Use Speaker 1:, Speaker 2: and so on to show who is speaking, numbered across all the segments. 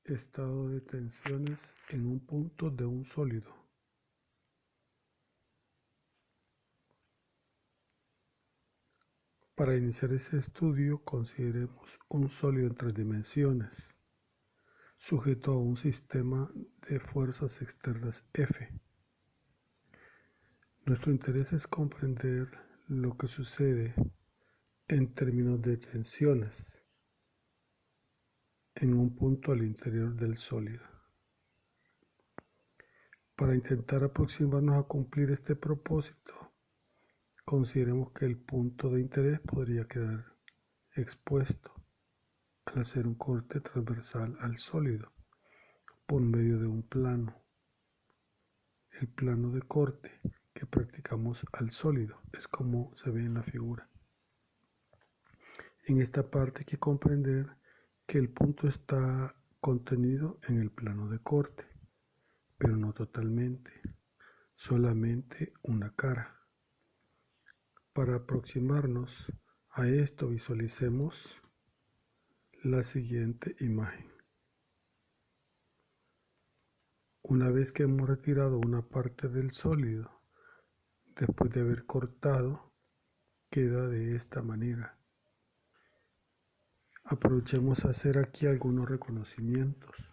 Speaker 1: Estado de tensiones en un punto de un sólido. Para iniciar ese estudio, consideremos un sólido en 3 dimensiones, sujeto a un sistema de fuerzas externas F. Nuestro interés es comprender lo que sucede en términos de tensiones en un punto al interior del sólido. Para intentar aproximarnos a cumplir este propósito, consideremos que el punto de interés podría quedar expuesto al hacer un corte transversal al sólido por medio de un plano. El plano de corte que practicamos al sólido es como se ve en la figura. En esta parte hay que comprender que el punto está contenido en el plano de corte, pero no totalmente, solamente una cara. Para aproximarnos a esto, visualicemos la siguiente imagen. Una vez que hemos retirado una parte del sólido, después de haber cortado, queda de esta manera. Aprovechemos a hacer aquí algunos reconocimientos.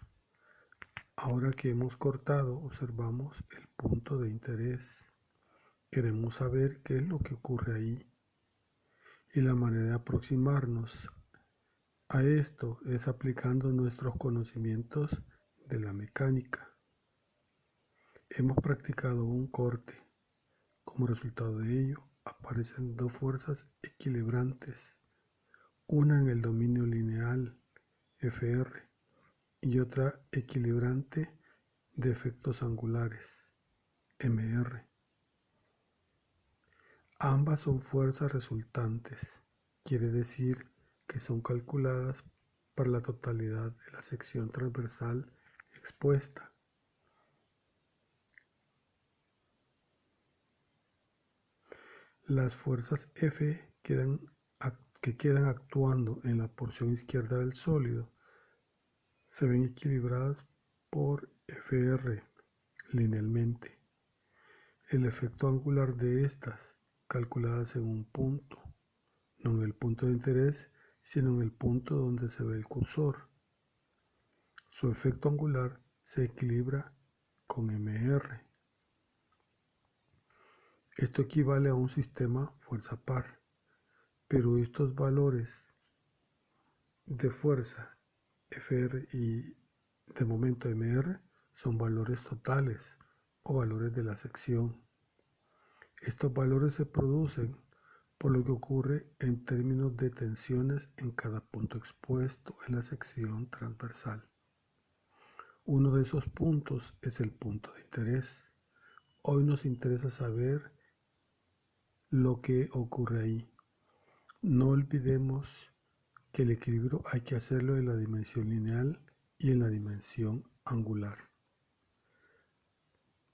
Speaker 1: Ahora que hemos cortado, observamos el punto de interés. Queremos saber qué es lo que ocurre ahí. Y la manera de aproximarnos a esto es aplicando nuestros conocimientos de la mecánica. Hemos practicado un corte. Como resultado de ello, aparecen dos fuerzas equilibrantes, una en el dominio lineal Fr y otra equilibrante de efectos angulares Mr. Ambas son fuerzas resultantes, quiere decir que son calculadas para la totalidad de la sección transversal expuesta. Las fuerzas F que quedan actuando en la porción izquierda del sólido se ven equilibradas por Fr linealmente. El efecto angular de estas, calculadas en un punto, no en el punto de interés, sino en el punto donde se ve el cursor. Su efecto angular se equilibra con Mr. Esto equivale a un sistema fuerza par, pero estos valores de fuerza Fr y de momento Mr son valores totales o valores de la sección. Estos valores se producen por lo que ocurre en términos de tensiones en cada punto expuesto en la sección transversal. Uno de esos puntos es el punto de interés. Hoy nos interesa saber lo que ocurre ahí. No olvidemos que el equilibrio hay que hacerlo en la dimensión lineal y en la dimensión angular.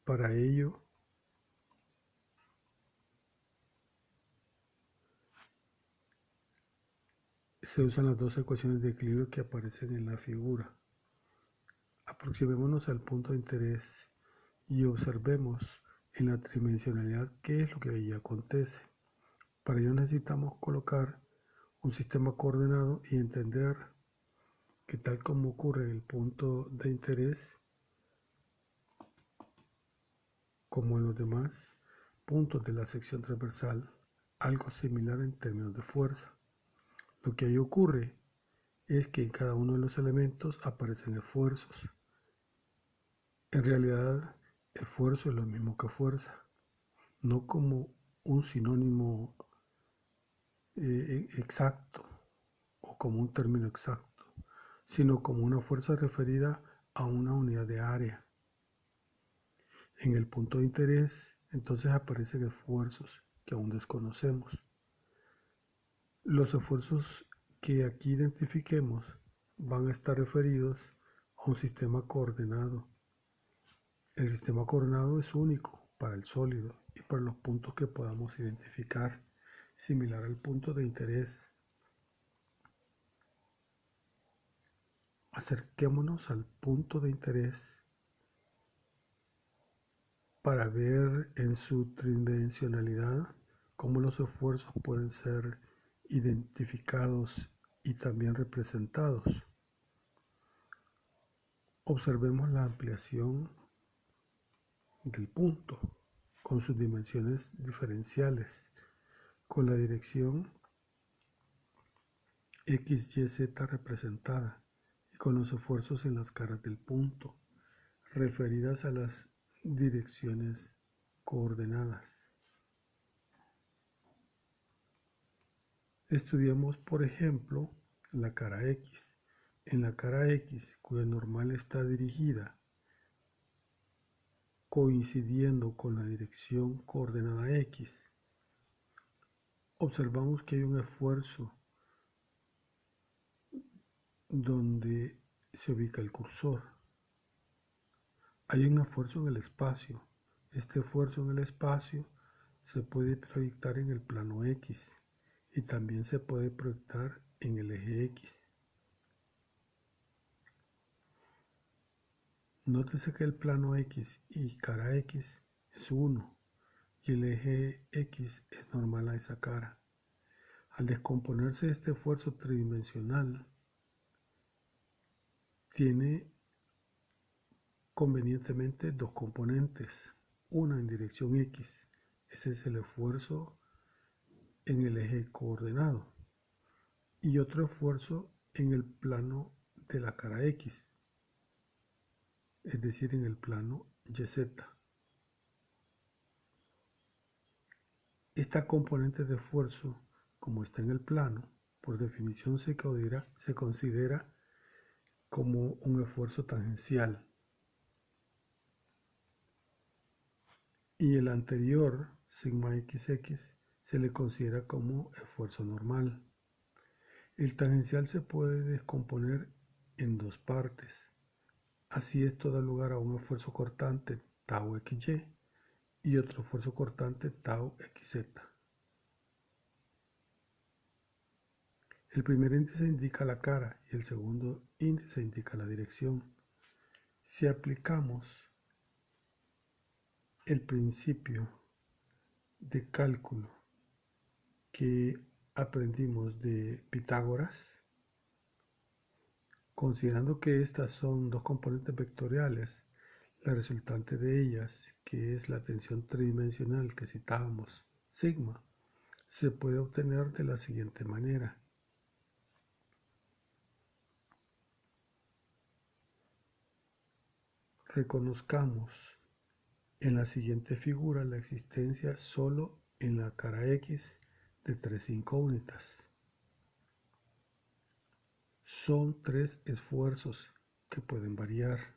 Speaker 1: Para ello, se usan las dos ecuaciones de equilibrio que aparecen en la figura. Aproximémonos al punto de interés y observemos en la tridimensionalidad qué es lo que ahí acontece. Para ello necesitamos colocar un sistema coordenado y entender que tal como ocurre en el punto de interés, como en los demás puntos de la sección transversal, algo similar en términos de fuerza. Lo que ahí ocurre es que en cada uno de los elementos aparecen esfuerzos. En realidad, esfuerzo es lo mismo que fuerza, no como un sinónimo exacto o como un término exacto, sino como una fuerza referida a una unidad de área. En el punto de interés, entonces aparecen esfuerzos que aún desconocemos. Los esfuerzos que aquí identifiquemos van a estar referidos a un sistema coordenado. El sistema coordenado es único para el sólido y para los puntos que podamos identificar, similar al punto de interés. Acerquémonos al punto de interés para ver en su tridimensionalidad cómo los esfuerzos pueden ser identificados y también representados. Observemos la ampliación del punto con sus dimensiones diferenciales, con la dirección X, Y, Z representada y con los esfuerzos en las caras del punto, referidas a las direcciones coordenadas. Estudiamos, por ejemplo, la cara X. En la cara X, cuya normal está dirigida coincidiendo con la dirección coordenada X, observamos que hay un esfuerzo donde se ubica el cursor. Hay un esfuerzo en el espacio. Este esfuerzo en el espacio se puede proyectar en el plano X y también se puede proyectar en el eje X. Nótese que el plano X y cara X es 1 y el eje X es normal a esa cara. Al descomponerse este esfuerzo tridimensional, tiene convenientemente dos componentes, una en dirección X, ese es el esfuerzo en el eje coordenado, y otro esfuerzo en el plano de la cara X, es decir, en el plano YZ. Esta componente de esfuerzo, como está en el plano, por definición se considera como un esfuerzo tangencial. Y el anterior, sigma XX, se le considera como esfuerzo normal. El tangencial se puede descomponer en dos partes. Así esto da lugar a un esfuerzo cortante tau XY y otro esfuerzo cortante tau XZ. El primer índice indica la cara y el segundo índice indica la dirección. Si aplicamos el principio de cálculo que aprendimos de Pitágoras, considerando que estas son dos componentes vectoriales, la resultante de ellas, que es la tensión tridimensional que citábamos, sigma, se puede obtener de la siguiente manera. Reconozcamos en la siguiente figura la existencia solo en la cara X de tres incógnitas. Son tres esfuerzos que pueden variar.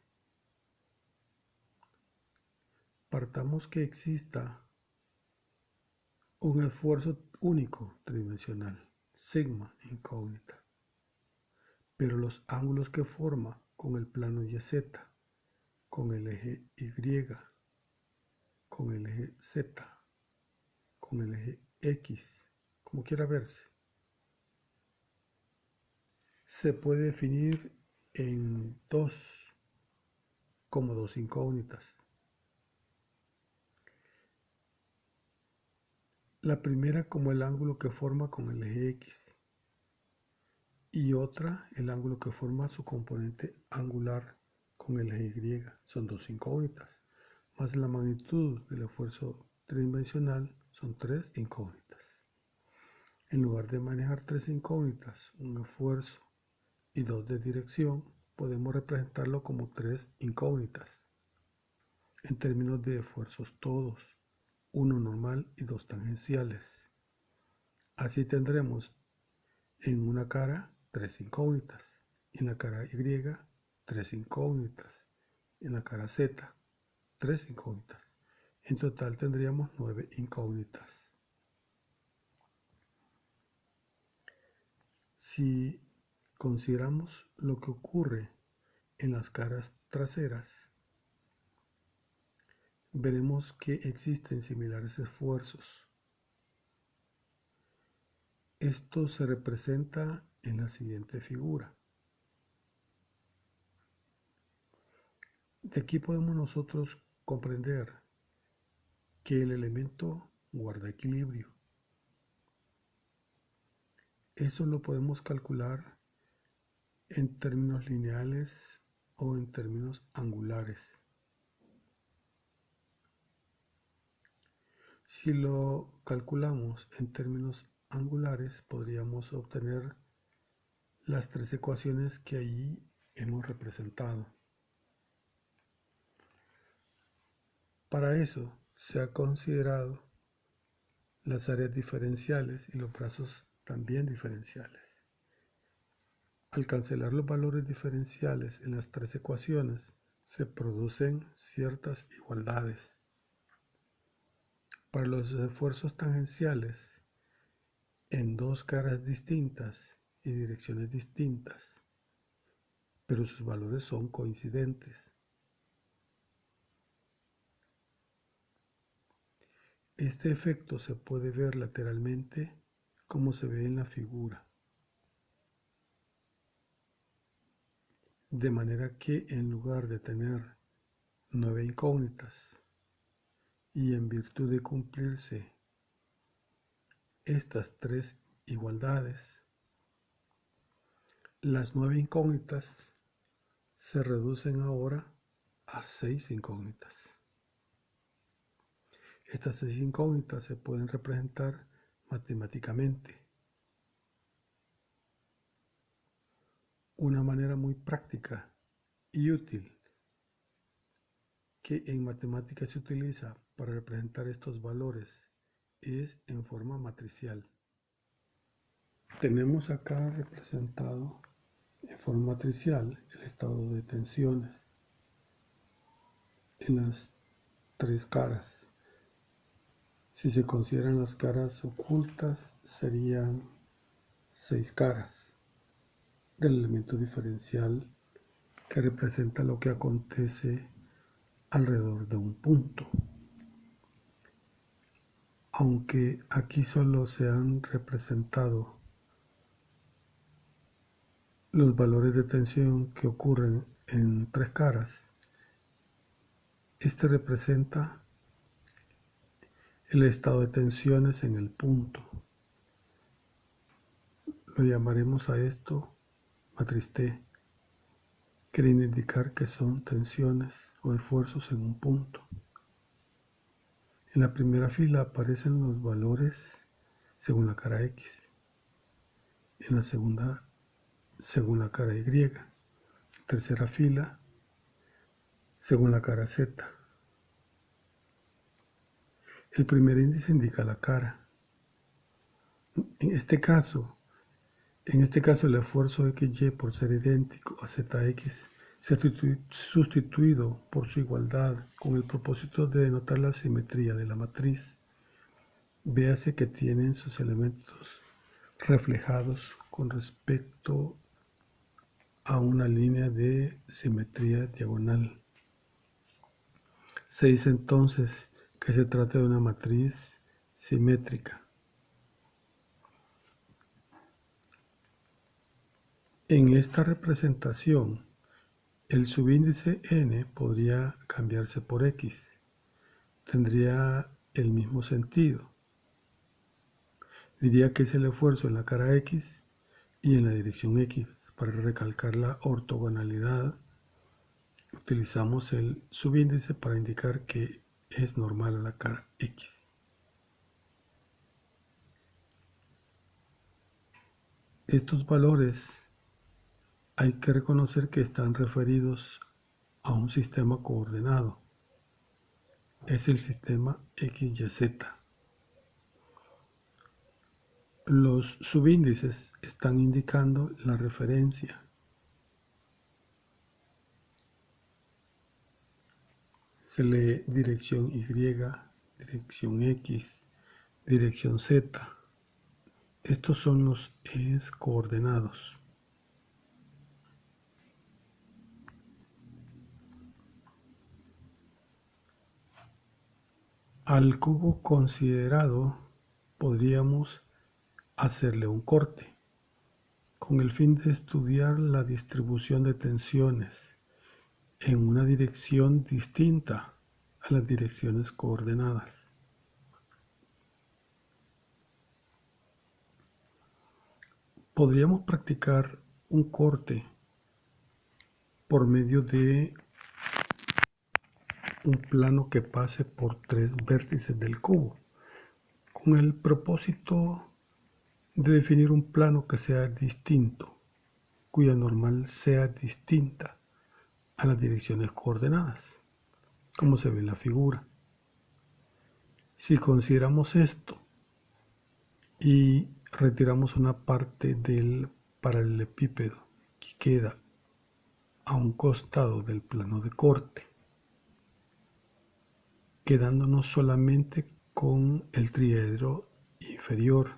Speaker 1: Partamos que exista un esfuerzo único tridimensional, sigma incógnita, pero los ángulos que forma con el plano YZ, con el eje Y, con el eje Z, con el eje X, como quiera verse, se puede definir en como dos incógnitas. La primera como el ángulo que forma con el eje X y otra el ángulo que forma su componente angular con el eje Y. Son dos incógnitas, más la magnitud del esfuerzo tridimensional son tres incógnitas. En lugar de manejar tres incógnitas, un esfuerzo y dos de dirección, podemos representarlo como tres incógnitas en términos de esfuerzos todos, uno normal y dos tangenciales. Así tendremos en una cara tres incógnitas, en la cara Y tres incógnitas, en la cara Z tres incógnitas. En total tendríamos 9 incógnitas. Si consideramos lo que ocurre en las caras traseras, veremos que existen similares esfuerzos. Esto se representa en la siguiente figura. De aquí podemos nosotros comprender que el elemento guarda equilibrio. Eso lo podemos calcular en términos lineales o en términos angulares. Si lo calculamos en términos angulares, podríamos obtener las tres ecuaciones que allí hemos representado. Para eso se ha considerado las áreas diferenciales y los brazos también diferenciales. Al cancelar los valores diferenciales en las tres ecuaciones, se producen ciertas igualdades. Para los esfuerzos tangenciales en dos caras distintas y direcciones distintas, pero sus valores son coincidentes. Este efecto se puede ver lateralmente como se ve en la figura. De manera que en lugar de tener 9 incógnitas y en virtud de cumplirse estas tres igualdades, las 9 incógnitas se reducen ahora a 6 incógnitas. Estas 6 incógnitas se pueden representar matemáticamente. Una manera muy práctica y útil que en matemáticas se utiliza para representar estos valores es en forma matricial. Tenemos acá representado en forma matricial el estado de tensiones en las tres caras. Si se consideran las caras ocultas, serían 6 caras del elemento diferencial que representa lo que acontece alrededor de un punto. Aunque aquí solo se han representado los valores de tensión que ocurren en tres caras, este representa el estado de tensiones en el punto. Lo llamaremos a esto matriz T, queriendo indicar que son tensiones o esfuerzos en un punto. En la primera fila aparecen los valores según la cara X, en la segunda según la cara Y, tercera fila según la cara Z. El primer índice indica la cara. En este caso el esfuerzo XY por ser idéntico a ZX se ha sustituido por su igualdad con el propósito de denotar la simetría de la matriz. Véase que tienen sus elementos reflejados con respecto a una línea de simetría diagonal. Se dice entonces que se trata de una matriz simétrica. En esta representación, el subíndice n podría cambiarse por x. Tendría el mismo sentido. Diría que es el esfuerzo en la cara x y en la dirección x. Para recalcar la ortogonalidad, utilizamos el subíndice para indicar que es normal a la cara x. Estos valores hay que reconocer que están referidos a un sistema coordenado. Es el sistema XYZ. Los subíndices están indicando la referencia. Se lee dirección Y, dirección X, dirección Z. Estos son los ejes coordenados. Al cubo considerado podríamos hacerle un corte con el fin de estudiar la distribución de tensiones en una dirección distinta a las direcciones coordenadas. Podríamos practicar un corte por medio de un plano que pase por 3 vértices del cubo, con el propósito de definir un plano que sea distinto, cuya normal sea distinta a las direcciones coordenadas, como se ve en la figura. Si consideramos esto y retiramos una parte del paralelepípedo que queda a un costado del plano de corte, quedándonos solamente con el triedro inferior,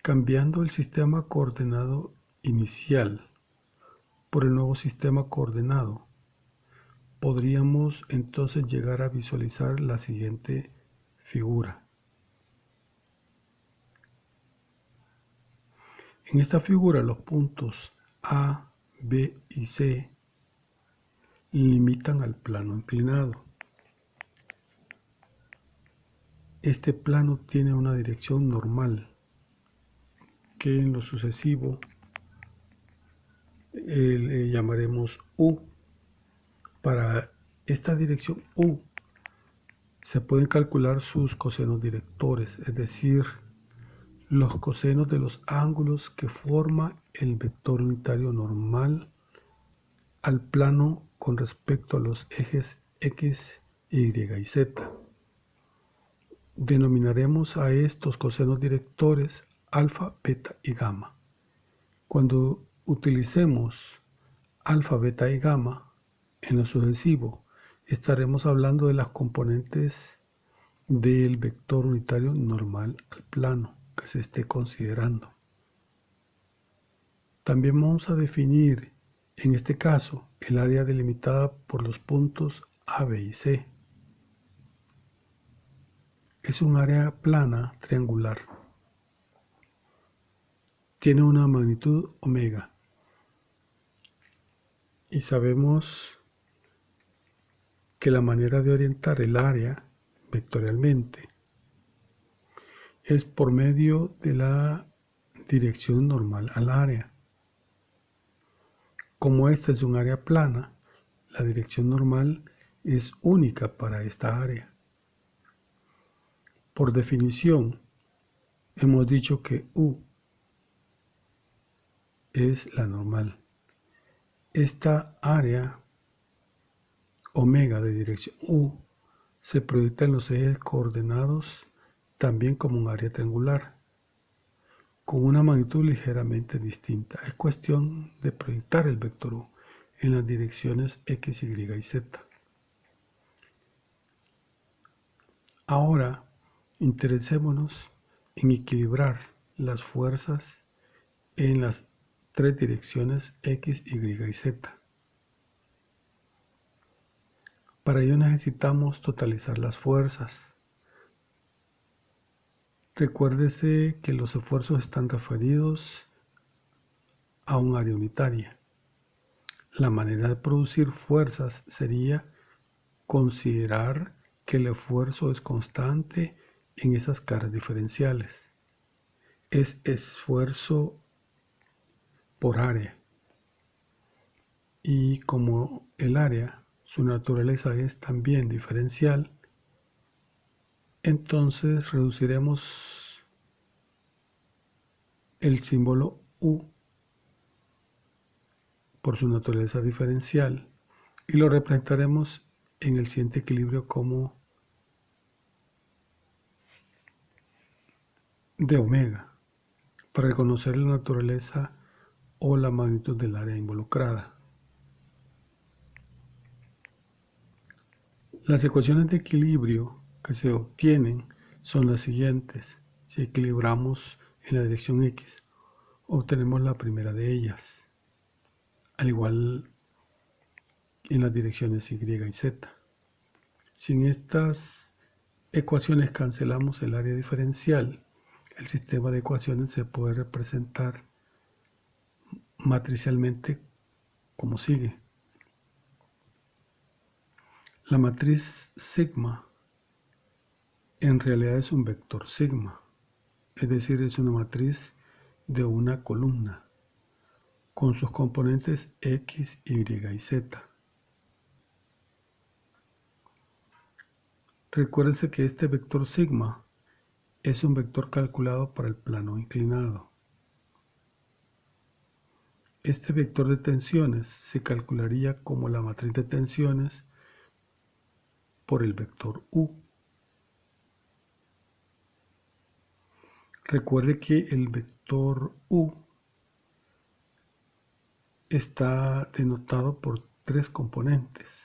Speaker 1: cambiando el sistema coordenado inicial por el nuevo sistema coordenado, podríamos entonces llegar a visualizar la siguiente figura. En esta figura los puntos A, B y C limitan al plano inclinado. Este plano tiene una dirección normal que en lo sucesivo le llamaremos U. Para esta dirección U se pueden calcular sus cosenos directores, es decir, los cosenos de los ángulos que forma el vector unitario normal al plano con respecto a los ejes X, Y y Z. Denominaremos a estos cosenos directores alfa, beta y gamma. Cuando utilicemos alfa, beta y gamma, en lo sucesivo estaremos hablando de las componentes del vector unitario normal al plano que se esté considerando. También vamos a definir, en este caso, el área delimitada por los puntos A, B y C. Es un área plana triangular. Tiene una magnitud omega. Y sabemos que la manera de orientar el área vectorialmente es por medio de la dirección normal al área. Como esta es un área plana, la dirección normal es única para esta área. Por definición, hemos dicho que U es la normal. Esta área omega de dirección U se proyecta en los ejes coordenados también como un área triangular, con una magnitud ligeramente distinta. Es cuestión de proyectar el vector U en las direcciones X, Y y Z. Ahora, interesémonos en equilibrar las fuerzas en las 3 direcciones X, Y y Z. Para ello necesitamos totalizar las fuerzas. Recuérdese que los esfuerzos están referidos a un área unitaria. La manera de producir fuerzas sería considerar que el esfuerzo es constante en esas caras diferenciales. Es esfuerzo por área. Y como el área, su naturaleza es también diferencial, entonces reduciremos el símbolo U por su naturaleza diferencial y lo representaremos en el siguiente equilibrio como de omega, para reconocer la naturaleza o la magnitud del área involucrada. Las ecuaciones de equilibrio que se obtienen son las siguientes. Si equilibramos en la dirección X, obtenemos la primera de ellas, al igual en las direcciones Y y Z. Si en estas ecuaciones cancelamos el área diferencial, el sistema de ecuaciones se puede representar matricialmente como sigue. La matriz sigma en realidad es un vector sigma, es decir, es una matriz de una columna con sus componentes X, Y y Z. Recuérdense que este vector sigma es un vector calculado para el plano inclinado. Este vector de tensiones se calcularía como la matriz de tensiones por el vector U. Recuerde que el vector U está denotado por tres componentes: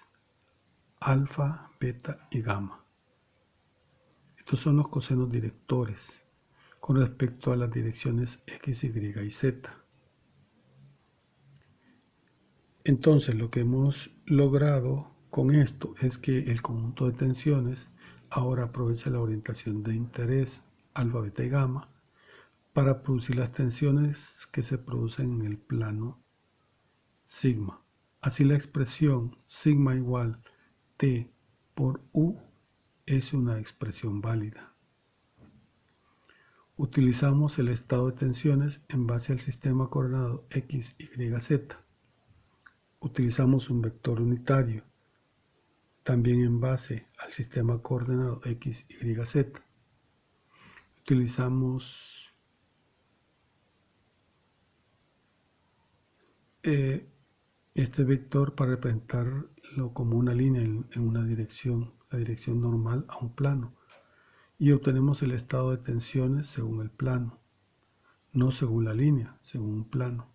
Speaker 1: alfa, beta y gamma. Estos son los cosenos directores con respecto a las direcciones X, Y y Z. Entonces, lo que hemos logrado con esto es que el conjunto de tensiones ahora aprovecha la orientación de interés alfa, beta y gamma para producir las tensiones que se producen en el plano sigma. Así la expresión sigma igual T por U es una expresión válida. Utilizamos el estado de tensiones en base al sistema coordenado X, Y, Z. Utilizamos un vector unitario también en base al sistema coordenado X, Y, Z. Utilizamos este vector para representarlo como una línea en una dirección, la dirección normal a un plano, y obtenemos el estado de tensiones según el plano, no según la línea, según un plano.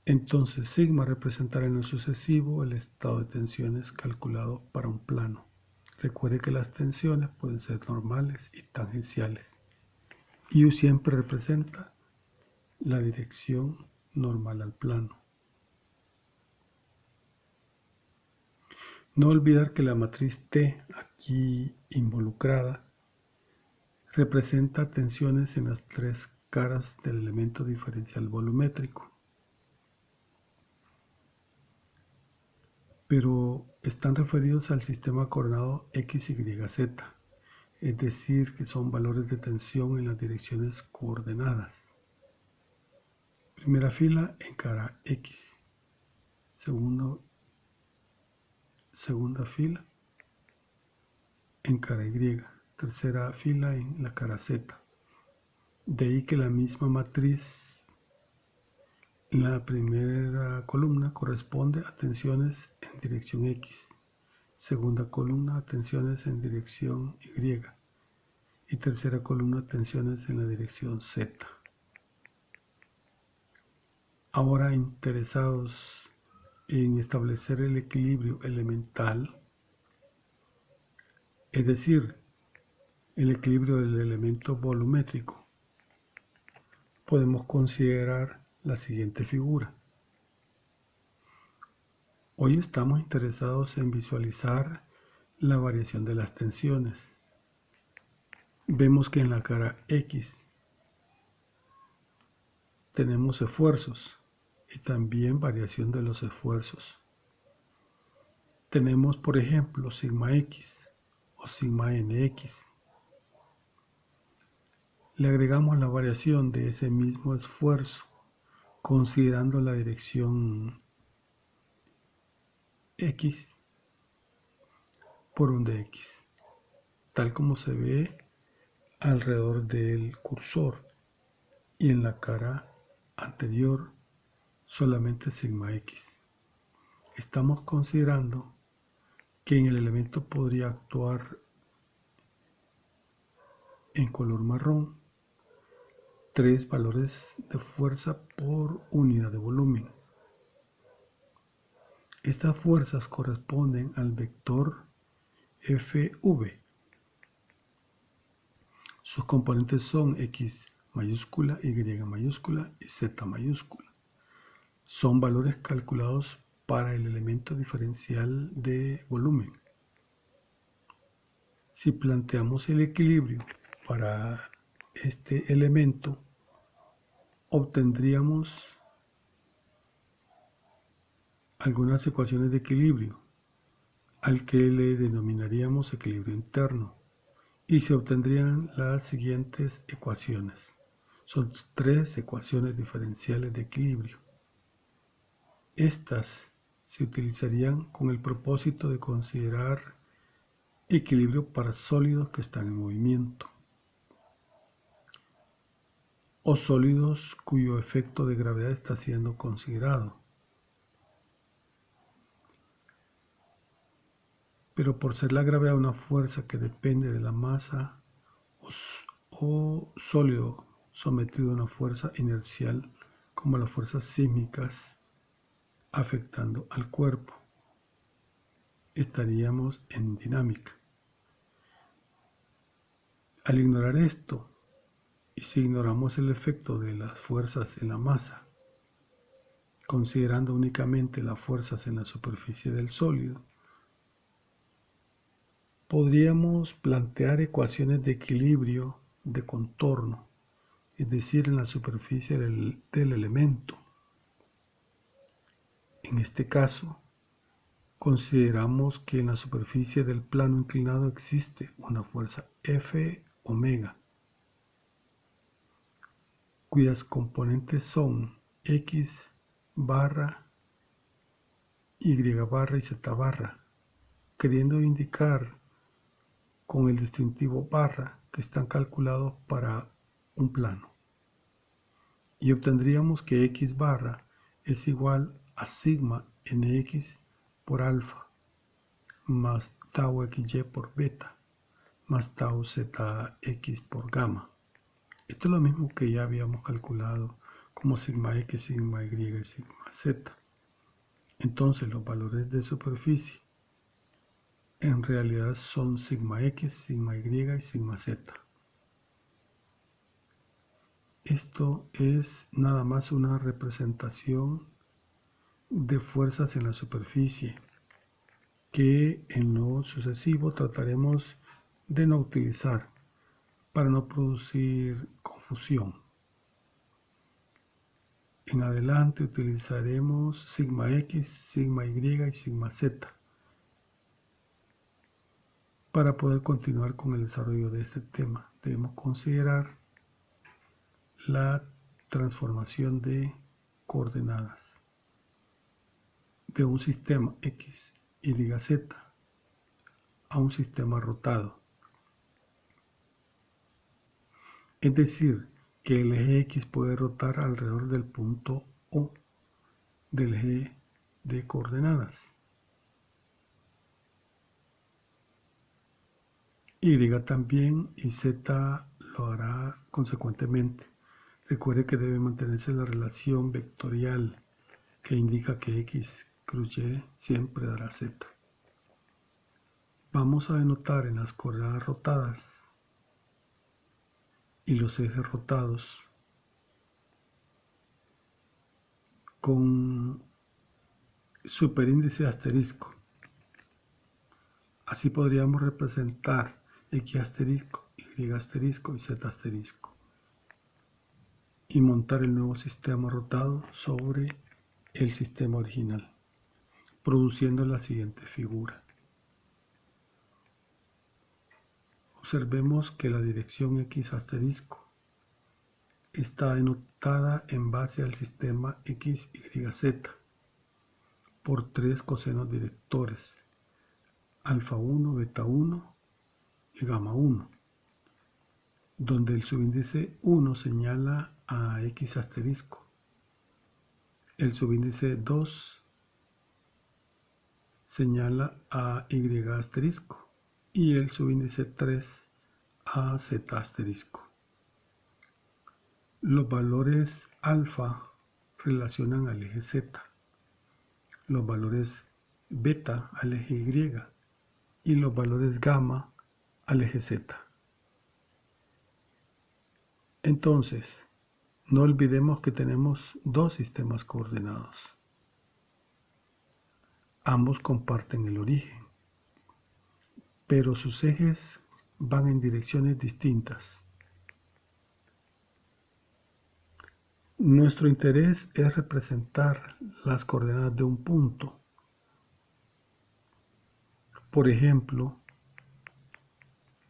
Speaker 1: Entonces, sigma representará en lo sucesivo el estado de tensiones calculado para un plano. Recuerde que las tensiones pueden ser normales y tangenciales. Y U siempre representa la dirección normal al plano. No olvidar que la matriz T aquí involucrada representa tensiones en las tres caras del elemento diferencial volumétrico, pero están referidos al sistema coordenado X, Y, Z, es decir, que son valores de tensión en las direcciones coordenadas. Primera fila en cara X, segunda fila en cara Y, tercera fila en la cara Z. De ahí que la misma matriz en la primera columna corresponde a tensiones en dirección X, segunda columna a tensiones en dirección Y y tercera columna a tensiones en la dirección Z. Ahora interesados en establecer el equilibrio elemental, es decir, el equilibrio del elemento volumétrico, podemos considerar la siguiente figura. Hoy estamos interesados en visualizar la variación de las tensiones. Vemos que en la cara X tenemos esfuerzos y también variación de los esfuerzos. Tenemos, por ejemplo, sigma X o sigma NX. Le agregamos la variación de ese mismo esfuerzo considerando la dirección X por un dx, tal como se ve alrededor del cursor, y en la cara anterior solamente sigma X. Estamos considerando que en el elemento podría actuar en color marrón 3 valores de fuerza por unidad de volumen. Estas fuerzas corresponden al vector FV. Sus componentes son X mayúscula, Y mayúscula y Z mayúscula. Son valores calculados para el elemento diferencial de volumen. Si planteamos el equilibrio para este elemento, obtendríamos algunas ecuaciones de equilibrio, al que le denominaríamos equilibrio interno, y se obtendrían las siguientes ecuaciones. Son 3 ecuaciones diferenciales de equilibrio. Estas se utilizarían con el propósito de considerar equilibrio para sólidos que están en movimiento o sólidos cuyo efecto de gravedad está siendo considerado. Pero por ser la gravedad una fuerza que depende de la masa o sólido sometido a una fuerza inercial como las fuerzas sísmicas afectando al cuerpo, estaríamos en dinámica. Al ignorar esto, y si ignoramos el efecto de las fuerzas en la masa, considerando únicamente las fuerzas en la superficie del sólido, podríamos plantear ecuaciones de equilibrio de contorno, es decir, en la superficie del elemento. En este caso, consideramos que en la superficie del plano inclinado existe una fuerza F omega, cuyas componentes son X barra, Y barra y Z barra, queriendo indicar con el distintivo barra que están calculados para un plano. Y obtendríamos que X barra es igual a sigma nx por alfa más tau xy por beta más tau zx por gamma. Esto es lo mismo que ya habíamos calculado como sigma x, sigma y y sigma z. Entonces los valores de superficie en realidad son sigma x, sigma y y sigma z. Esto es nada más una representación de fuerzas en la superficie que en lo sucesivo trataremos de no utilizar para no producir confusión. En adelante utilizaremos sigma x, sigma y y sigma z para poder continuar con el desarrollo de este tema. Debemos considerar la transformación de coordenadas de un sistema X, Y, Z a un sistema rotado. Es decir, que el eje X puede rotar alrededor del punto O del eje de coordenadas. Y también y Z lo hará consecuentemente. Recuerde que debe mantenerse la relación vectorial que indica que X cruz Y siempre dará Z. Vamos a denotar en las coordenadas rotadas y los ejes rotados con superíndice asterisco. Así podríamos representar X asterisco, Y asterisco y Z asterisco y montar el nuevo sistema rotado sobre el sistema original, produciendo la siguiente figura. Observemos que la dirección X asterisco está denotada en base al sistema X, Y, Z por 3 cosenos directores, alfa 1, beta 1 y gamma 1, donde el subíndice 1 señala a X asterisco, el subíndice 2 señala a Y asterisco y el subíndice 3 a Z asterisco. Los valores alfa relacionan al eje Z, los valores beta al eje Y y los valores gamma al eje Z. Entonces, no olvidemos que tenemos dos sistemas coordenados. Ambos comparten el origen, pero sus ejes van en direcciones distintas. Nuestro interés es representar las coordenadas de un punto. Por ejemplo,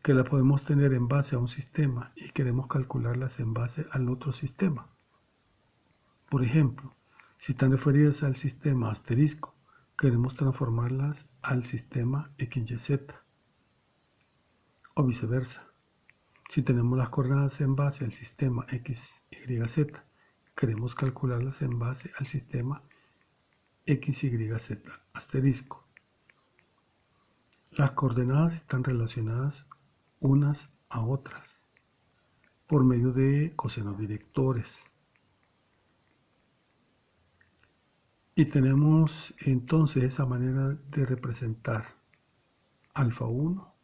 Speaker 1: que la podemos tener en base a un sistema y queremos calcularlas en base al otro sistema. Por ejemplo, si están referidas al sistema asterisco, queremos transformarlas al sistema XYZ o viceversa. Si tenemos las coordenadas en base al sistema XYZ, queremos calcularlas en base al sistema XYZ asterisco. Las coordenadas están relacionadas unas a otras por medio de cosenos directores. Y tenemos entonces esa manera de representar alfa 1,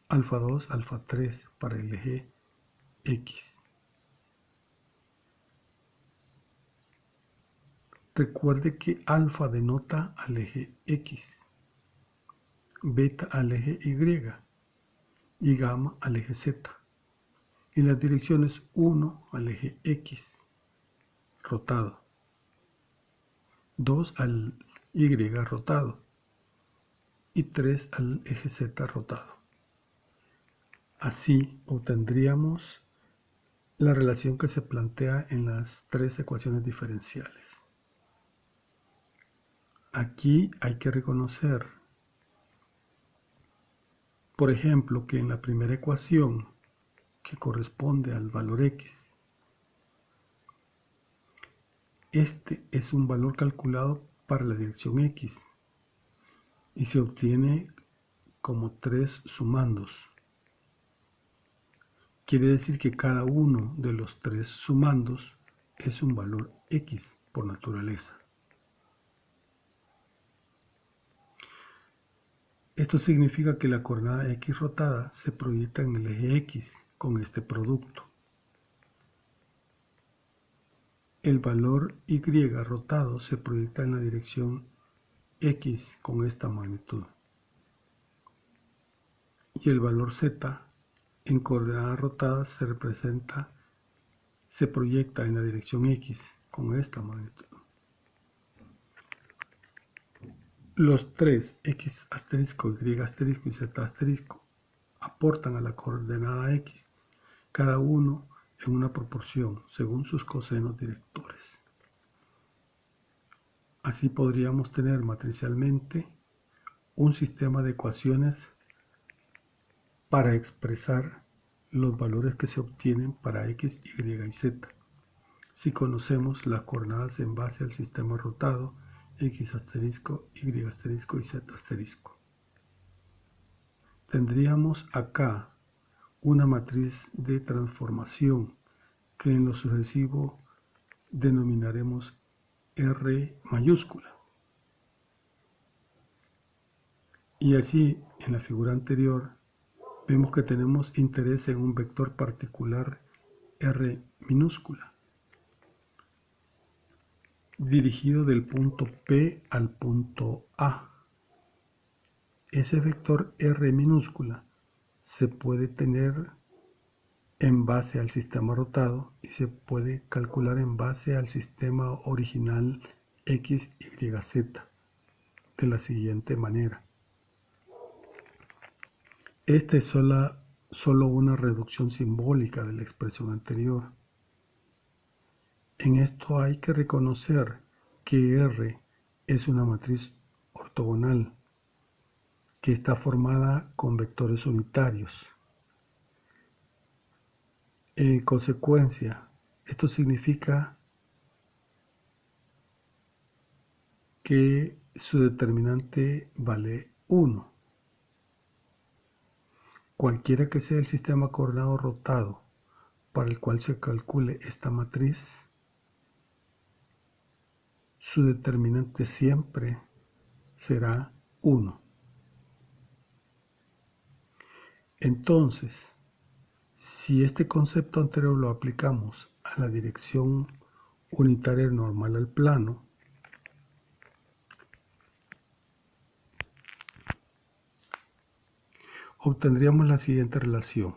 Speaker 1: alfa 2, alfa 3 para el eje X. Recuerde que alfa denota al eje X, beta al eje Y y gamma al eje Z. Y las direcciones 1 al eje X, rotado, 2 al Y rotado y 3 al eje Z rotado. Así obtendríamos la relación que se plantea en las tres ecuaciones diferenciales. Aquí hay que reconocer, por ejemplo, que en la primera ecuación, que corresponde al valor X, este es un valor calculado para la dirección X y se obtiene como 3 sumandos. Quiere decir que cada uno de los 3 sumandos es un valor X por naturaleza. Esto significa que la coordenada X rotada se proyecta en el eje X con este producto. El valor Y rotado se proyecta en la dirección X con esta magnitud. Y el valor Z en coordenadas rotadas se proyecta en la dirección X con esta magnitud. Los tres X asterisco, Y asterisco y Z asterisco aportan a la coordenada X, cada uno en una proporción según sus cosenos directores. Así podríamos tener matricialmente un sistema de ecuaciones para expresar los valores que se obtienen para X, Y y Z. Si conocemos las coordenadas en base al sistema rotado X asterisco, Y asterisco y Z asterisco. Tendríamos acá una matriz de transformación que en lo sucesivo denominaremos R mayúscula. Y así, en la figura anterior, vemos que tenemos interés en un vector particular R minúscula, dirigido del punto P al punto A. Ese vector R minúscula se puede tener en base al sistema rotado y se puede calcular en base al sistema original X, Y, Z de la siguiente manera. Esta es solo una reducción simbólica de la expresión anterior. En esto hay que reconocer que R es una matriz ortogonal que está formada con vectores unitarios. En consecuencia, esto significa que su determinante vale 1. Cualquiera que sea el sistema coordenado rotado para el cual se calcule esta matriz, su determinante siempre será 1. Entonces, si este concepto anterior lo aplicamos a la dirección unitaria normal al plano, obtendríamos la siguiente relación.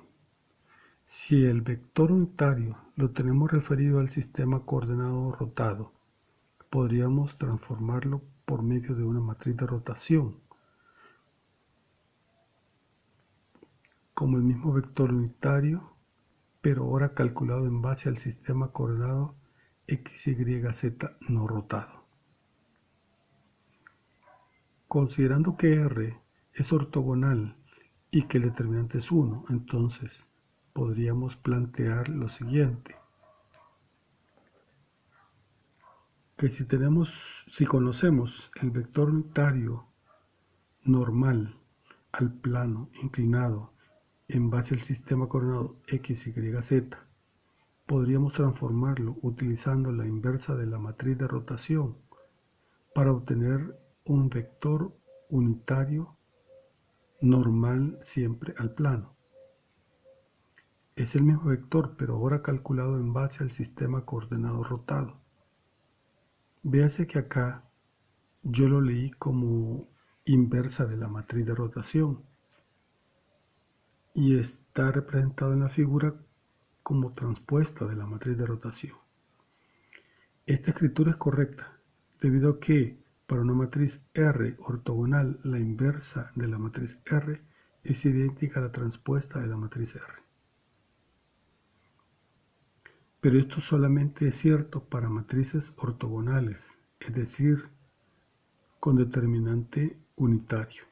Speaker 1: Si el vector unitario lo tenemos referido al sistema coordenado rotado. Podríamos transformarlo por medio de una matriz de rotación, como el mismo vector unitario, pero ahora calculado en base al sistema coordenado x, y, z no rotado. Considerando que R es ortogonal y que el determinante es 1, entonces podríamos plantear lo siguiente: que si conocemos el vector unitario normal al plano inclinado en base al sistema coordenado x, y, z, podríamos transformarlo utilizando la inversa de la matriz de rotación para obtener un vector unitario normal siempre al plano. Es el mismo vector, pero ahora calculado en base al sistema coordenado rotado. Véase que acá yo lo leí como inversa de la matriz de rotación y está representado en la figura como transpuesta de la matriz de rotación. Esta escritura es correcta, debido a que para una matriz R ortogonal, la inversa de la matriz R es idéntica a la transpuesta de la matriz R. Pero esto solamente es cierto para matrices ortogonales, es decir, con determinante unitario.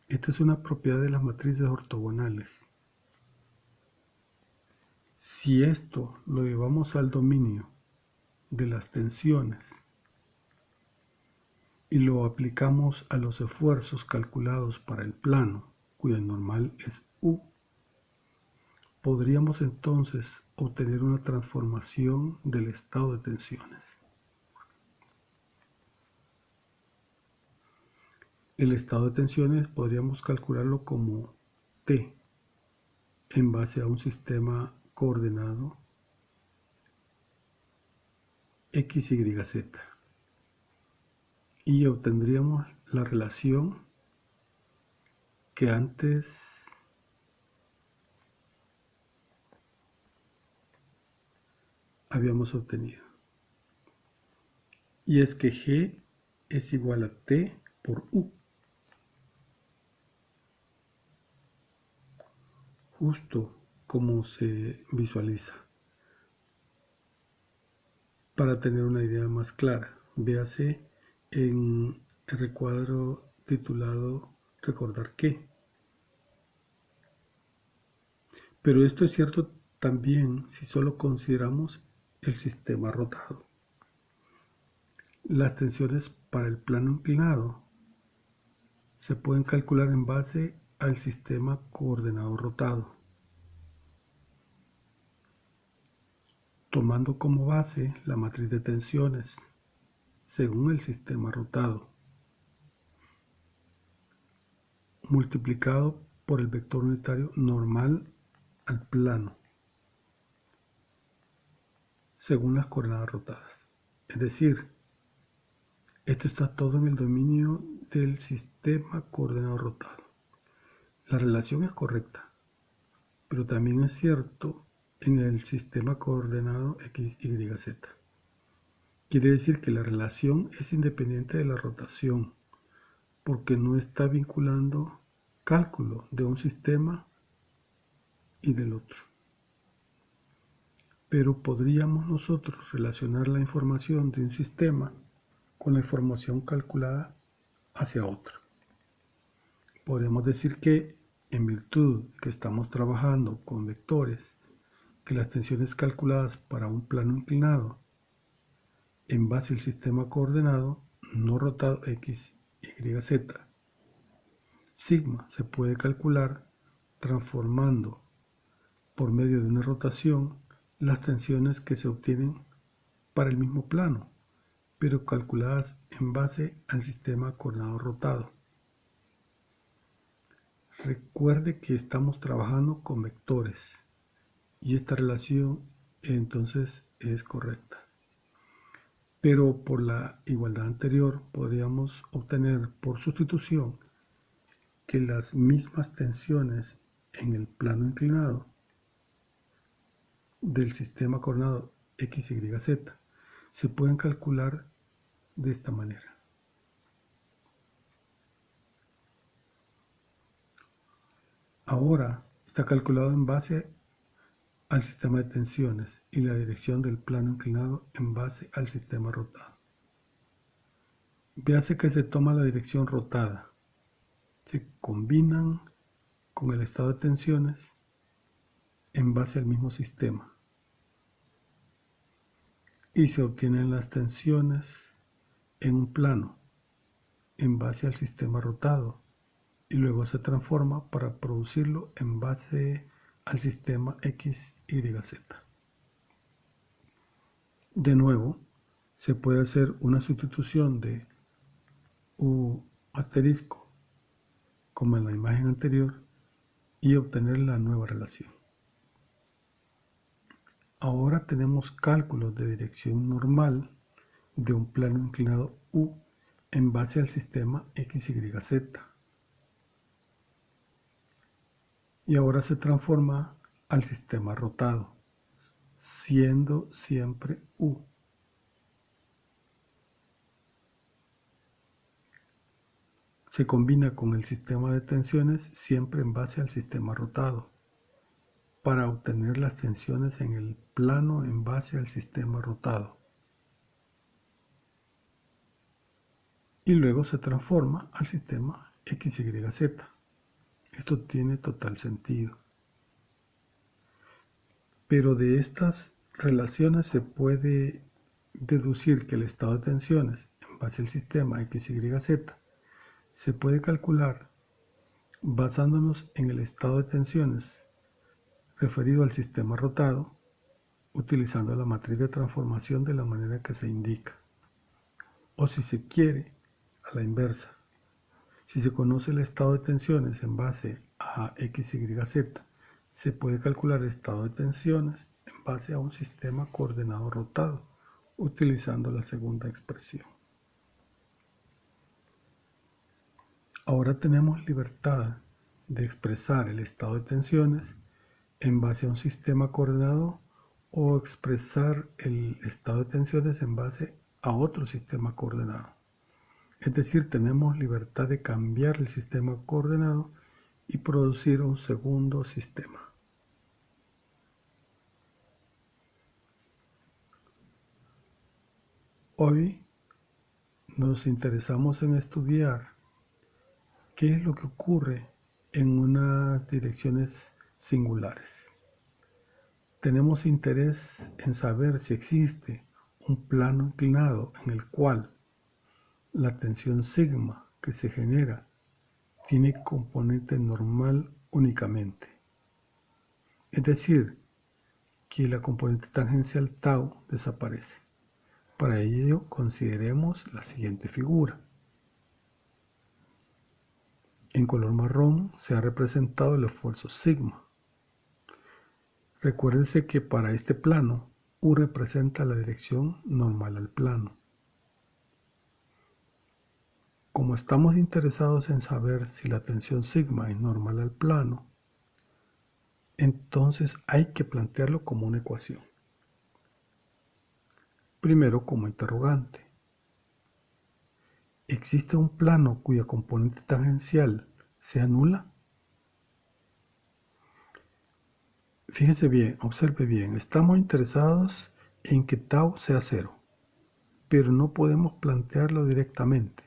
Speaker 1: Esta es una propiedad de las matrices ortogonales. Si esto lo llevamos al dominio de las tensiones y lo aplicamos a los esfuerzos calculados para el plano, cuya normal es U, podríamos entonces obtener una transformación del estado de tensiones. El estado de tensiones podríamos calcularlo como T en base a un sistema coordenado x, y, z, y obtendríamos la relación que antes habíamos obtenido, y es que G es igual a T por U, justo como se visualiza. Para tener una idea más clara, véase en el recuadro titulado Recordar qué. Pero esto es cierto también si solo consideramos el sistema rotado. Las tensiones para el plano inclinado se pueden calcular en base al sistema coordenado rotado, tomando como base la matriz de tensiones según el sistema rotado, multiplicado por el vector unitario normal al plano, según las coordenadas rotadas. Es decir, esto está todo en el dominio del sistema coordenado rotado. La relación es correcta, pero también es cierto en el sistema coordenado x, y, z. Quiere decir que la relación es independiente de la rotación, porque no está vinculando cálculo de un sistema y del otro. Pero podríamos nosotros relacionar la información de un sistema con la información calculada hacia otro. Podemos decir que, en virtud que estamos trabajando con vectores, que las tensiones calculadas para un plano inclinado en base al sistema coordenado no rotado x, y, z, sigma se puede calcular transformando por medio de una rotación las tensiones que se obtienen para el mismo plano, pero calculadas en base al sistema coordenado rotado. Recuerde que estamos trabajando con vectores y esta relación entonces es correcta. Pero por la igualdad anterior podríamos obtener por sustitución que las mismas tensiones en el plano inclinado del sistema coordenado X, Y, Z se pueden calcular de esta manera. Ahora está calculado en base al sistema de tensiones y la dirección del plano inclinado en base al sistema rotado. Véase que se toma la dirección rotada, se combinan con el estado de tensiones en base al mismo sistema y se obtienen las tensiones en un plano en base al sistema rotado y luego se transforma para producirlo en base al sistema X, Y, Z. De nuevo, se puede hacer una sustitución de U asterisco como en la imagen anterior y obtener la nueva relación. Ahora tenemos cálculos de dirección normal de un plano inclinado U en base al sistema X, Y, Z. Y ahora se transforma al sistema rotado, siendo siempre U. Se combina con el sistema de tensiones siempre en base al sistema rotado, para obtener las tensiones en el plano en base al sistema rotado. Y luego se transforma al sistema X, Y, Z. Esto tiene total sentido. Pero de estas relaciones se puede deducir que el estado de tensiones en base al sistema X, Y, Z se puede calcular basándonos en el estado de tensiones referido al sistema rotado, utilizando la matriz de transformación de la manera que se indica. O si se quiere, a la inversa. Si se conoce el estado de tensiones en base a X, Y, Z, se puede calcular el estado de tensiones en base a un sistema coordenado rotado, utilizando la segunda expresión. Ahora tenemos libertad de expresar el estado de tensiones en base a un sistema coordenado o expresar el estado de tensiones en base a otro sistema coordenado. Es decir, tenemos libertad de cambiar el sistema coordenado y producir un segundo sistema. Hoy nos interesamos en estudiar qué es lo que ocurre en unas direcciones singulares. Tenemos interés en saber si existe un plano inclinado en el cual la tensión sigma que se genera tiene componente normal únicamente. Es decir, que la componente tangencial tau desaparece. Para ello consideremos la siguiente figura. En color marrón se ha representado el esfuerzo sigma. Recuérdense que para este plano U representa la dirección normal al plano. Como estamos interesados en saber si la tensión sigma es normal al plano, entonces hay que plantearlo como una ecuación. Primero como interrogante. ¿Existe un plano cuya componente tangencial sea nula? Fíjese bien, observe bien, estamos interesados en que tau sea cero, pero no podemos plantearlo directamente.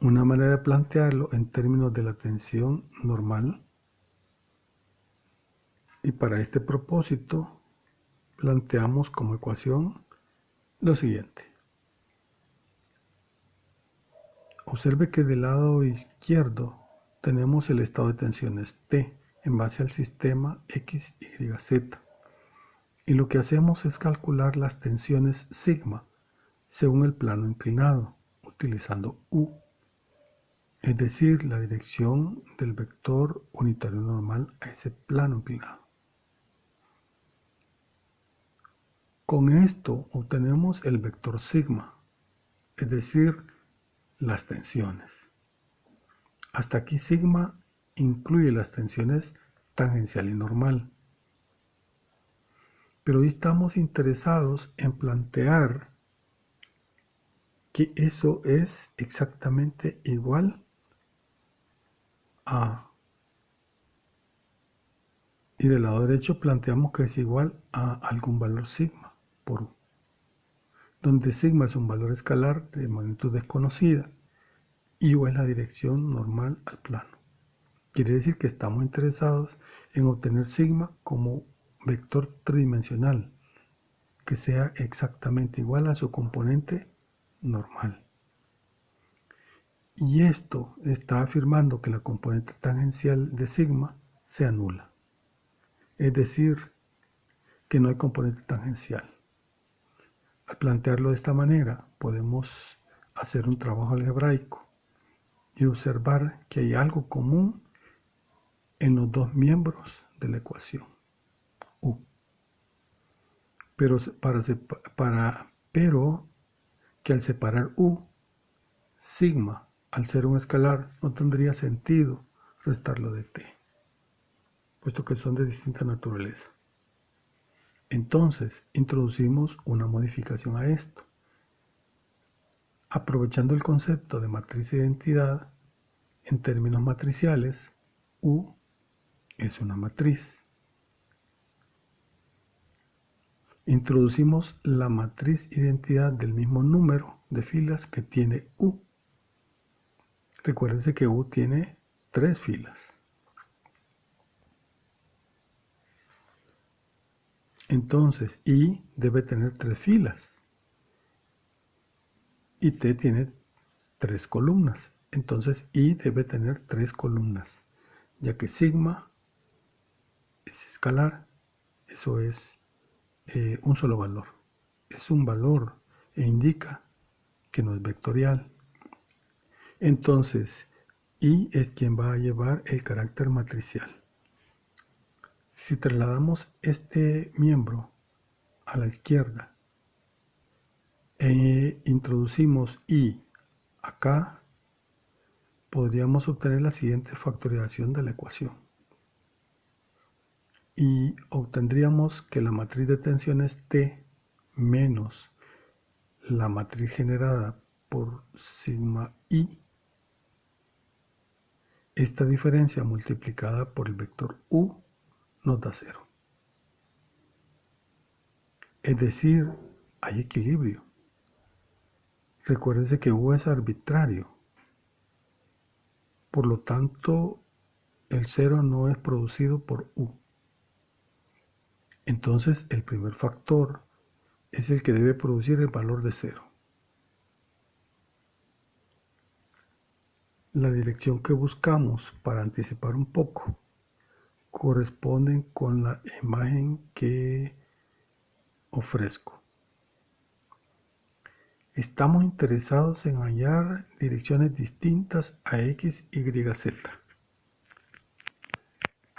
Speaker 1: Una manera de plantearlo en términos de la tensión normal, y para este propósito planteamos como ecuación lo siguiente. Observe que del lado izquierdo tenemos el estado de tensiones T en base al sistema X, Y, Z. Y lo que hacemos es calcular las tensiones sigma según el plano inclinado, utilizando U, es decir, la dirección del vector unitario normal a ese plano inclinado. Con esto obtenemos el vector sigma, es decir, las tensiones. Hasta aquí sigma incluye las tensiones tangencial y normal. Pero hoy estamos interesados en plantear que eso es exactamente igual a, y del lado derecho planteamos que es igual a algún valor sigma por U, donde sigma es un valor escalar de magnitud desconocida y U es la dirección normal al plano. Quiere decir que estamos interesados en obtener sigma como vector tridimensional, que sea exactamente igual a su componente normal. Y esto está afirmando que la componente tangencial de sigma sea nula. Es decir, que no hay componente tangencial. Al plantearlo de esta manera, podemos hacer un trabajo algebraico y observar que hay algo común en los dos miembros de la ecuación U. Pero que al separar U, sigma, al ser un escalar, no tendría sentido restarlo de t, puesto que son de distinta naturaleza. Entonces, introducimos una modificación a esto. Aprovechando el concepto de matriz de identidad, en términos matriciales, U es una matriz. Introducimos la matriz identidad del mismo número de filas que tiene U. Recuérdense que U tiene 3 filas. Entonces, I debe tener 3 filas. Y T tiene 3 columnas. Entonces, I debe tener 3 columnas, ya que sigma es escalar. Eso es un solo valor. Es un valor e indica que no es vectorial. Entonces, I es quien va a llevar el carácter matricial. Si trasladamos este miembro a la izquierda e introducimos I acá, podríamos obtener la siguiente factorización de la ecuación. Y obtendríamos que la matriz de tensiones T menos la matriz generada por sigma I, esta diferencia multiplicada por el vector U nos da 0. Es decir, hay equilibrio. Recuérdense que U es arbitrario. Por lo tanto, el 0 no es producido por U. Entonces, el primer factor es el que debe producir el valor de 0. La dirección que buscamos, para anticipar un poco, corresponde con la imagen que ofrezco. Estamos interesados en hallar direcciones distintas a X, Y, Z.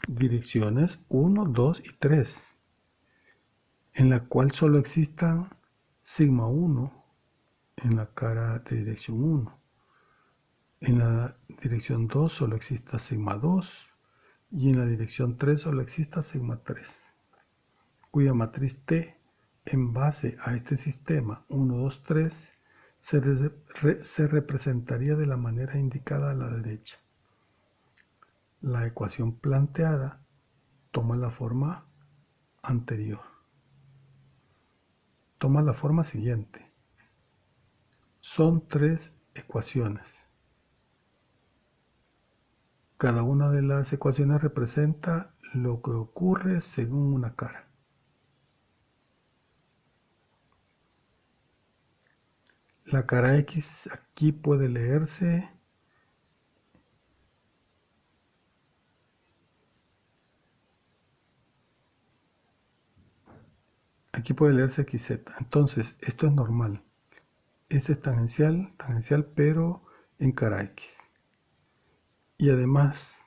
Speaker 1: Direcciones 1, 2 y 3, en la cual solo existan sigma 1 en la cara de dirección 1. En la dirección 2 solo exista sigma 2 y en la dirección 3 solo exista sigma 3, cuya matriz T en base a este sistema 1, 2, 3 se representaría de la manera indicada a la derecha. La ecuación planteada toma la forma anterior. Toma la forma siguiente. Son 3 ecuaciones. Cada una de las ecuaciones representa lo que ocurre según una cara. La cara X aquí puede leerse XZ. Entonces, esto es normal. Este es tangencial, pero en cara X. Y además,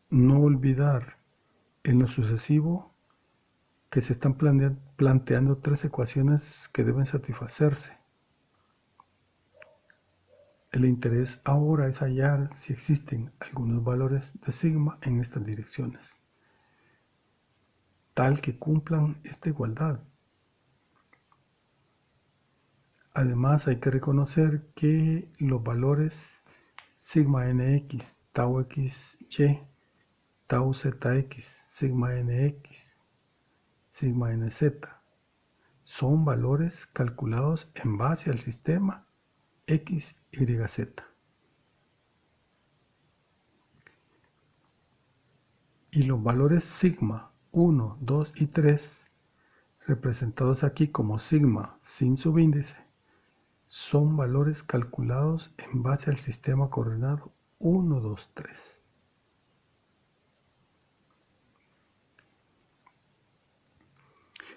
Speaker 1: no olvidar en lo sucesivo que se están planteando 3 ecuaciones que deben satisfacerse. El interés ahora es hallar si existen algunos valores de sigma en estas direcciones, tal que cumplan esta igualdad. Además, hay que reconocer que los valores sigma nx, tau xy, tau zx, sigma nx, sigma nz, son valores calculados en base al sistema x, y, z. Y los valores sigma 1, 2 y 3, representados aquí como sigma sin subíndice, son valores calculados en base al sistema coordenado 1, 2, 3.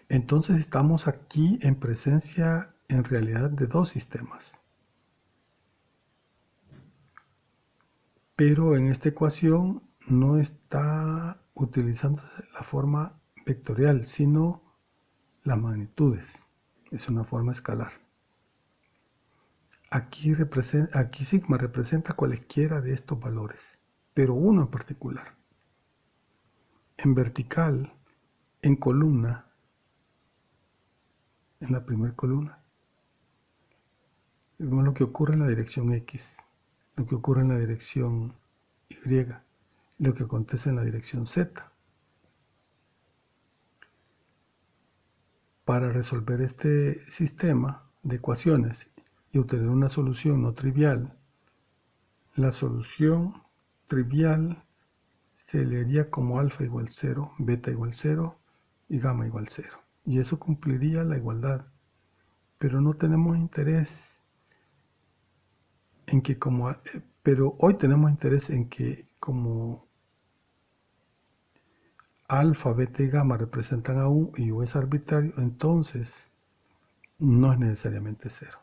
Speaker 1: Entonces estamos aquí en presencia en realidad de dos sistemas. Pero en esta ecuación no está utilizando la forma vectorial, sino las magnitudes. Es una forma escalar. Aquí sigma representa cualesquiera de estos valores, pero uno en particular. En vertical, en columna, en la primera columna, vemos lo que ocurre en la dirección X, lo que ocurre en la dirección Y, lo que acontece en la dirección Z. Para resolver este sistema de ecuaciones y obtener una solución no trivial, la solución trivial se leería como alfa igual 0, beta igual 0 y gamma igual 0. Y eso cumpliría la igualdad. Pero no tenemos interés en que pero hoy tenemos interés en que como alfa, beta y gamma representan a U y U es arbitrario, entonces no es necesariamente 0.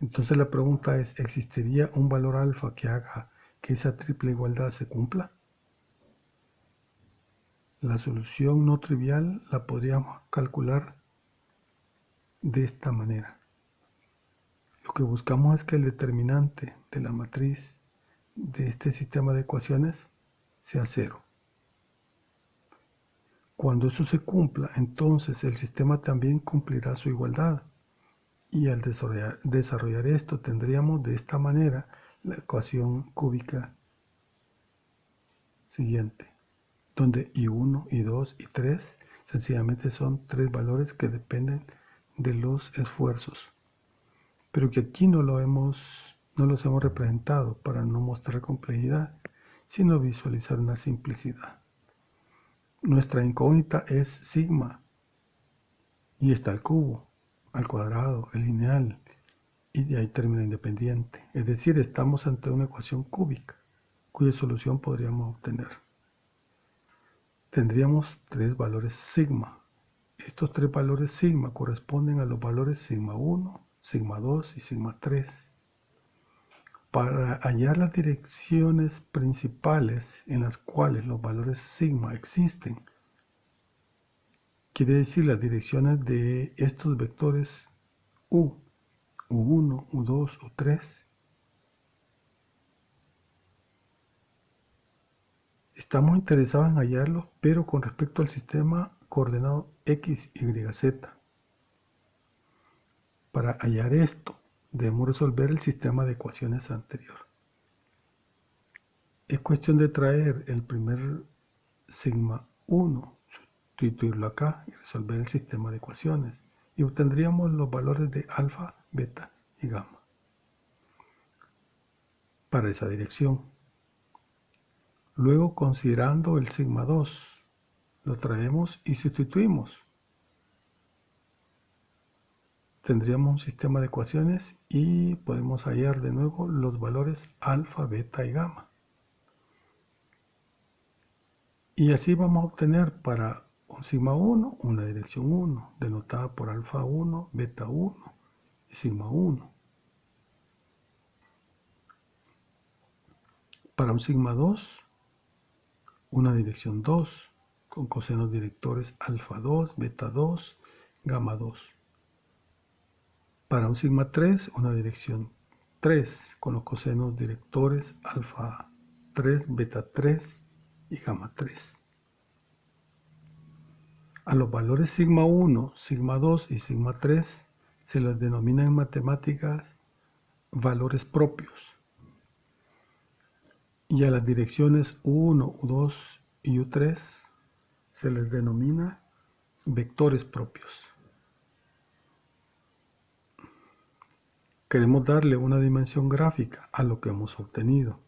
Speaker 1: Entonces la pregunta es, ¿existiría un valor alfa que haga que esa triple igualdad se cumpla? La solución no trivial la podríamos calcular de esta manera. Lo que buscamos es que el determinante de la matriz de este sistema de ecuaciones sea 0. Cuando eso se cumpla, entonces el sistema también cumplirá su igualdad. Y al desarrollar esto, tendríamos de esta manera la ecuación cúbica siguiente, donde I1, I2 y 3 sencillamente son tres valores que dependen de los esfuerzos, pero que aquí no los hemos representado para no mostrar complejidad, sino visualizar una simplicidad. Nuestra incógnita es sigma, y está el cubo, al cuadrado, el lineal, y de ahí término independiente. Es decir, estamos ante una ecuación cúbica, cuya solución podríamos obtener. Tendríamos tres valores sigma. Estos tres valores sigma corresponden a los valores sigma 1, sigma 2 y sigma 3. Para hallar las direcciones principales en las cuales los valores sigma existen, quiere decir las direcciones de estos vectores U, U1, U2, U3, estamos interesados en hallarlos, pero con respecto al sistema coordenado X, Y, Z. Para hallar esto, debemos resolver el sistema de ecuaciones anterior. Es cuestión de traer el primer sigma 1, sustituirlo acá y resolver el sistema de ecuaciones. Y obtendríamos los valores de alfa, beta y gamma para esa dirección. Luego, considerando el sigma 2, lo traemos y sustituimos. Tendríamos un sistema de ecuaciones y podemos hallar de nuevo los valores alfa, beta y gamma. Y así vamos a obtener para un sigma 1 una dirección 1, denotada por alfa 1, beta 1 y sigma 1. Para un sigma 2, una dirección 2, con cosenos directores alfa 2, beta 2, gamma 2. Para un sigma 3, una dirección 3 con los cosenos directores alfa 3, beta 3 y gamma 3. A los valores sigma 1, sigma 2 y sigma 3 se les denomina en matemáticas valores propios. Y a las direcciones U1, U2 y U3 se les denomina vectores propios. Queremos darle una dimensión gráfica a lo que hemos obtenido,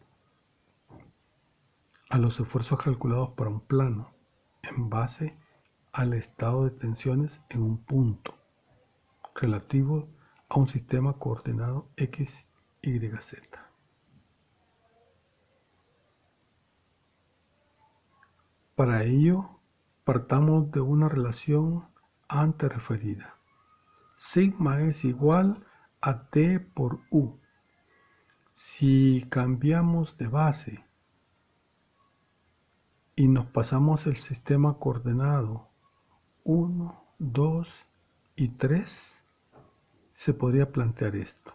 Speaker 1: a los esfuerzos calculados para un plano, en base al estado de tensiones en un punto, relativo a un sistema coordenado X, Y, Z. Para ello, partamos de una relación antes referida. Sigma es igual a T por U. Si cambiamos de base y nos pasamos el sistema coordenado 1, 2 y 3, se podría plantear esto.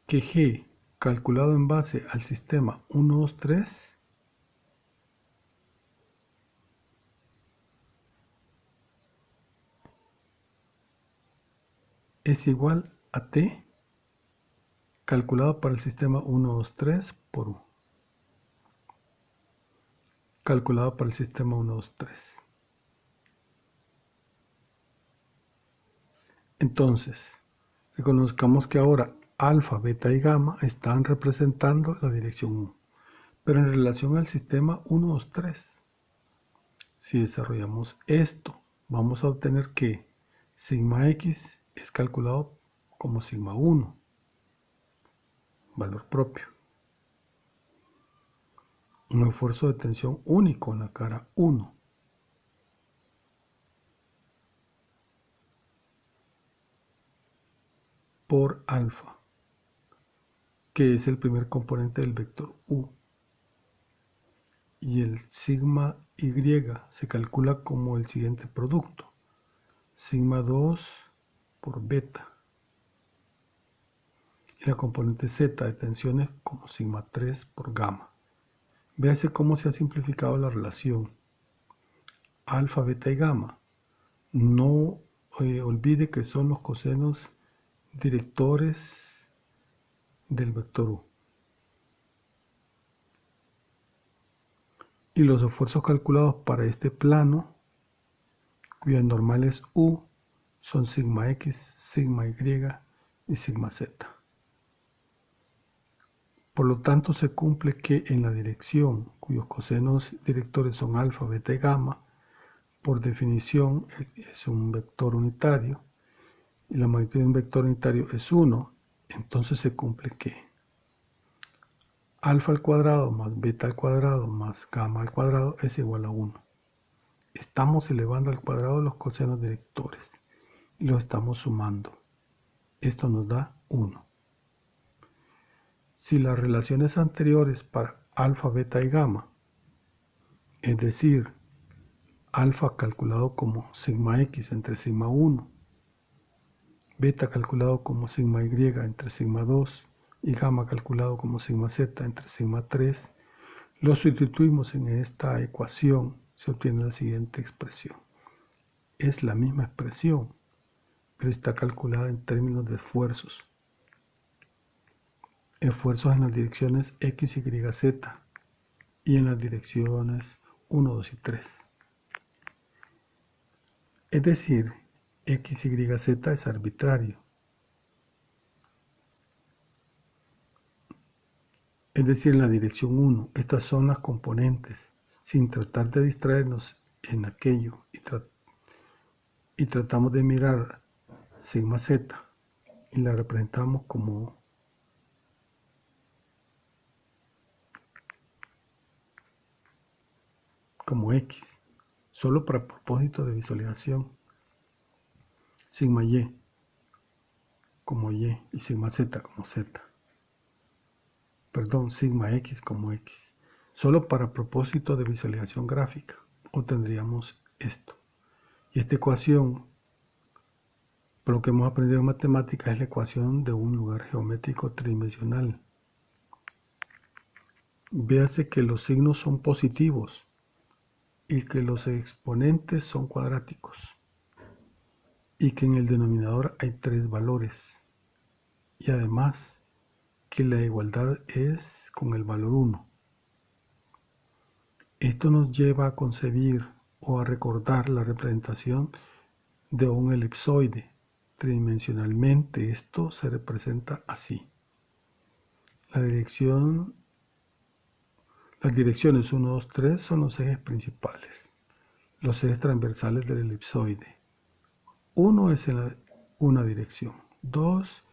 Speaker 1: Que G, calculado en base al sistema 1, 2, 3, es igual a T, calculado para el sistema 1, 2, 3 por U, calculado para el sistema 1, 2, 3. Entonces, reconozcamos que ahora alfa, beta y gamma están representando la dirección U, pero en relación al sistema 1, 2, 3. Si desarrollamos esto, vamos a obtener que sigma X es calculado como sigma 1, valor propio. Un esfuerzo de tensión único en la cara 1. Por alfa, que es el primer componente del vector U. Y el sigma Y se calcula como el siguiente producto. Sigma 2 por beta. Y la componente Z de tensiones como sigma 3 por gamma. Véase cómo se ha simplificado la relación alfa, beta y gamma. No olvide que son los cosenos directores del vector U. Y los esfuerzos calculados para este plano, cuya normal es U, son sigma X, sigma Y y sigma Z. Por lo tanto, se cumple que en la dirección cuyos cosenos directores son alfa, beta y gamma, por definición es un vector unitario, y la magnitud de un vector unitario es 1, entonces se cumple que alfa al cuadrado más beta al cuadrado más gamma al cuadrado es igual a 1. Estamos elevando al cuadrado los cosenos directores y los estamos sumando. Esto nos da 1. Si las relaciones anteriores para alfa, beta y gamma, es decir, alfa calculado como sigma X entre sigma 1, beta calculado como sigma Y entre sigma 2 y gamma calculado como sigma Z entre sigma 3, lo sustituimos en esta ecuación, se obtiene la siguiente expresión. Es la misma expresión, pero está calculada en términos de esfuerzos. Esfuerzos en las direcciones X, Y, Z y en las direcciones 1, 2 y 3. Es decir, X, Y, Z es arbitrario. Es decir, en la dirección 1, estas son las componentes, sin tratar de distraernos en aquello y tratamos de mirar sigma Z y la representamos como X, solo para propósito de visualización. Sigma Y como Y y sigma Z como Z. Perdón, sigma X como X. Solo para propósito de visualización gráfica obtendríamos esto. Y esta ecuación Pero lo que hemos aprendido en matemáticas es la ecuación de un lugar geométrico tridimensional. Véase que los signos son positivos y que los exponentes son cuadráticos y que en el denominador hay 3 valores y además que la igualdad es con el valor 1. Esto nos lleva a concebir o a recordar la representación de un elipsoide. Tridimensionalmente esto se representa así. Las direcciones 1, 2, 3 son los ejes principales, los ejes transversales del elipsoide. 1 es en una dirección, 2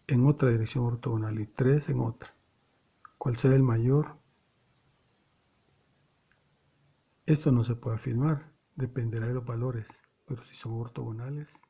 Speaker 1: en otra dirección ortogonal y 3 en otra. ¿Cuál sea el mayor? Esto no se puede afirmar, dependerá de los valores, pero si son ortogonales,